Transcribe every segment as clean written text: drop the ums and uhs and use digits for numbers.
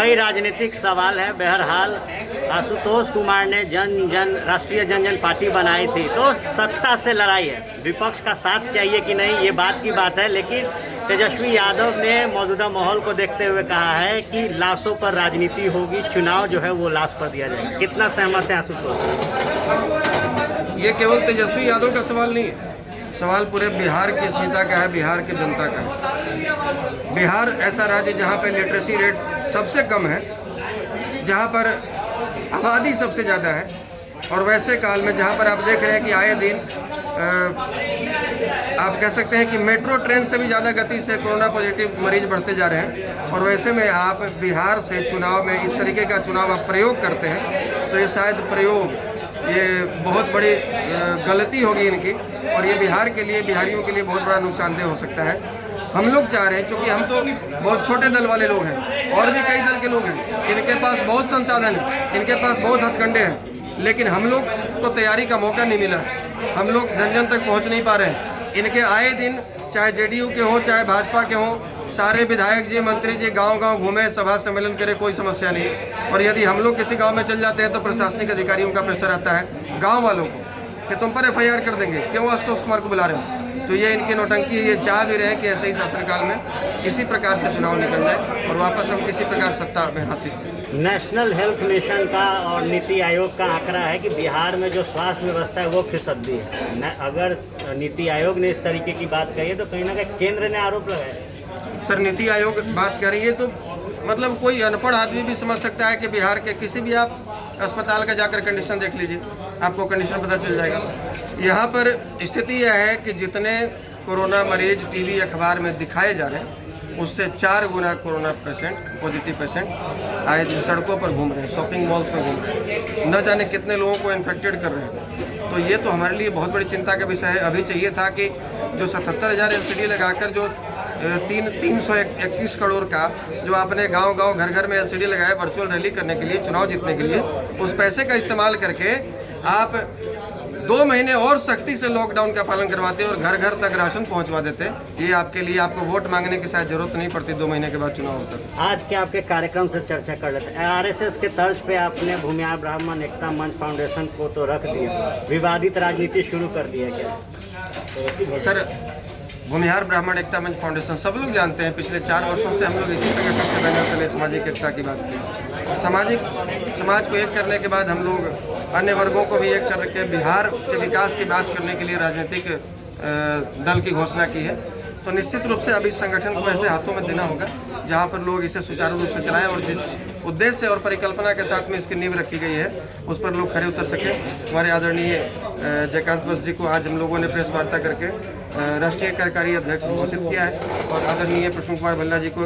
कई राजनीतिक सवाल है। बहरहाल आशुतोष कुमार ने राष्ट्रीय जन पार्टी बनाई थी, तो सत्ता से लड़ाई है, विपक्ष का साथ चाहिए कि नहीं, ये बात की बात है। लेकिन तेजस्वी यादव ने मौजूदा माहौल को देखते हुए कहा है कि लाशों पर राजनीति होगी, चुनाव जो है वो लाश पर दिया जाएगा। कितना सहमत है आशुतोष? ये केवल तेजस्वी यादव का सवाल नहीं है, सवाल पूरे बिहार की अस्मिता का है, बिहार की जनता का है। बिहार ऐसा राज्य जहाँ पे लिटरेसी रेट सबसे कम है, जहाँ पर आबादी सबसे ज़्यादा है, और वैसे काल में जहाँ पर आप देख रहे हैं कि आए दिन आप कह सकते हैं कि मेट्रो ट्रेन से भी ज़्यादा गति से कोरोना पॉजिटिव मरीज बढ़ते जा रहे हैं, और वैसे में आप बिहार से चुनाव में इस तरीके का चुनाव आप प्रयोग करते हैं, तो ये शायद प्रयोग ये बहुत बड़ी गलती होगी इनकी, और ये बिहार के लिए, बिहारियों के लिए बहुत बड़ा नुकसानदेह हो सकता है। हम लोग चाह रहे हैं, क्योंकि हम तो बहुत छोटे दल वाले लोग हैं, और भी कई दल के लोग हैं, इनके पास बहुत संसाधन है, इनके पास बहुत हथकंडे हैं, लेकिन हम लोग को तैयारी का मौका नहीं मिला, हम लोग जन जन तक पहुंच नहीं पा रहे हैं। इनके आए दिन चाहे जेडीयू के हों चाहे भाजपा के हों, सारे विधायक जी, मंत्री जी गांव-गांव घूमे, सभा सम्मेलन करे, कोई समस्या नहीं। और यदि हम लोग किसी गांव में चल जाते हैं तो प्रशासनिक अधिकारियों का प्रेशर आता है गांव वालों को कि तुम पर एफआईआर कर देंगे, क्यों आशुतोष कुमार को बुला रहे हो। तो ये इनकी नौटंकी, ये चाह भी रहे कि ऐसे ही शासनकाल में इसी प्रकार से चुनाव निकल जाए और वापस हम किसी प्रकार सत्ता में हासिल करें। नेशनल हेल्थ मिशन का और नीति आयोग का आंकड़ा है कि बिहार में जो स्वास्थ्य व्यवस्था है वो फिसड्डी है। अगर नीति आयोग ने इस तरीके की बात कही है तो कहीं ना कहीं केंद्र ने आरोप लगाया। सर, नीति आयोग बात कर रही है तो मतलब कोई अनपढ़ आदमी भी समझ सकता है कि बिहार के किसी भी आप अस्पताल का जाकर कंडीशन देख लीजिए, आपको कंडीशन पता चल जाएगा। यहाँ पर स्थिति यह है कि जितने कोरोना मरीज टीवी अखबार में दिखाए जा रहे हैं, उससे 4 गुना कोरोना पेशेंट, पॉजिटिव पेशेंट आए दिन सड़कों पर घूम रहे हैं, शॉपिंग मॉल्स में घूम रहे हैं, न जाने कितने लोगों को इन्फेक्टेड कर रहे हैं। तो ये तो हमारे लिए बहुत बड़ी चिंता का विषय है। अभी चाहिए था कि जो 77,000 LCD लगाकर जो 321 करोड़ का जो आपने गांव-गांव घर-घर में LCD लगाया वर्चुअल रैली करने के लिए, चुनाव जीतने के लिए, उस पैसे का इस्तेमाल करके आप 2 महीने और सख्ती से लॉकडाउन का पालन करवाते और घर-घर तक राशन पहुंचवा देते। ये आपके लिए, आपको वोट मांगने की शायद जरूरत नहीं पड़ती 2 महीने के बाद चुनाव होता है। आज के आपके कार्यक्रम से चर्चा कर लेते हैं। RSS के तर्ज पे आपने भूमिहार ब्राह्मण एकता मंच फाउंडेशन को तो रख दिया, विवादित राजनीति शुरू कर दिया क्या? सर, भूमिहार ब्राह्मण एकता मंच फाउंडेशन सब लोग जानते हैं, पिछले 4 वर्षों से हम लोग इसी संगठन के बैनर तले सामाजिक एकता की बात की। समाज को एक करने के बाद हम लोग अन्य वर्गों को भी एक करके बिहार के विकास की बात करने के लिए राजनीतिक दल की घोषणा की है। तो निश्चित रूप से अब इस संगठन को ऐसे हाथों में देना होगा जहां पर लोग इसे सुचारू रूप से चलाएं, और जिस उद्देश्य और परिकल्पना के साथ में इसकी नींव रखी गई है उस पर लोग खरे उतर सकें। हमारे आदरणीय जयकांत बस जी को आज हम लोगों ने प्रेस वार्ता करके राष्ट्रीय कार्यकारी अध्यक्ष घोषित किया है, और आदरणीय प्रसून कुमार भल्ला जी को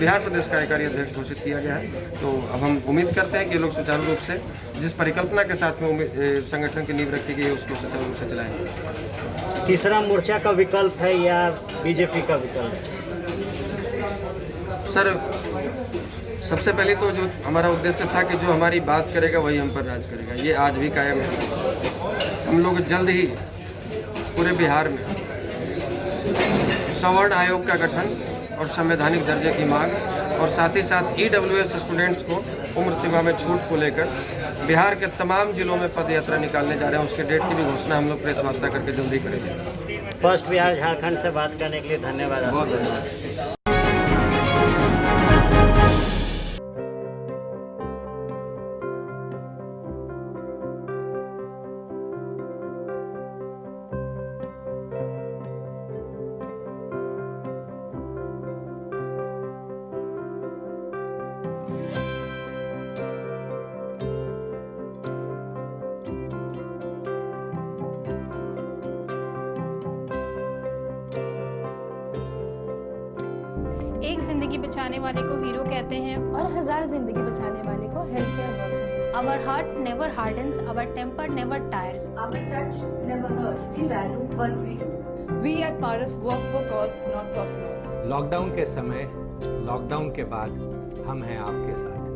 बिहार प्रदेश कार्यकारी अध्यक्ष घोषित किया गया है। तो अब हम उम्मीद करते हैं कि ये लोग सुचारू रूप से जिस परिकल्पना के साथ में संगठन की नींव रखी गई है उसको सुचारू रूप से चलाएंगे। तीसरा मोर्चा का विकल्प है या बीजेपी का विकल्प है? सर, सबसे पहले तो जो हमारा उद्देश्य था कि जो हमारी बात करेगा वही हम पर राज करेगा, ये आज भी कायम है। हम लोग जल्द ही पूरे बिहार में सवर्ण आयोग का गठन और संवैधानिक दर्जे की मांग, और साथ ही साथ EWS स्टूडेंट्स को उम्र सीमा में छूट को लेकर बिहार के तमाम जिलों में पद यात्रा निकालने जा रहे हैं। उसके डेट की भी घोषणा हम लोग प्रेस वार्ता करके जल्दी करेंगे। फर्स्ट बिहार झारखंड से बात करने के लिए धन्यवाद। बहुत धन्यवाद। एक जिंदगी बचाने वाले को हीरो कहते हैं और 1000 जिंदगी बचाने वाले को health care worker. Our heart never hardens, our temper never tires. Our touch never hurts. We value what we do. We at Paras work for cause, not for applause. Lockdown के समय, lockdown के बाद हम हैं आपके साथ।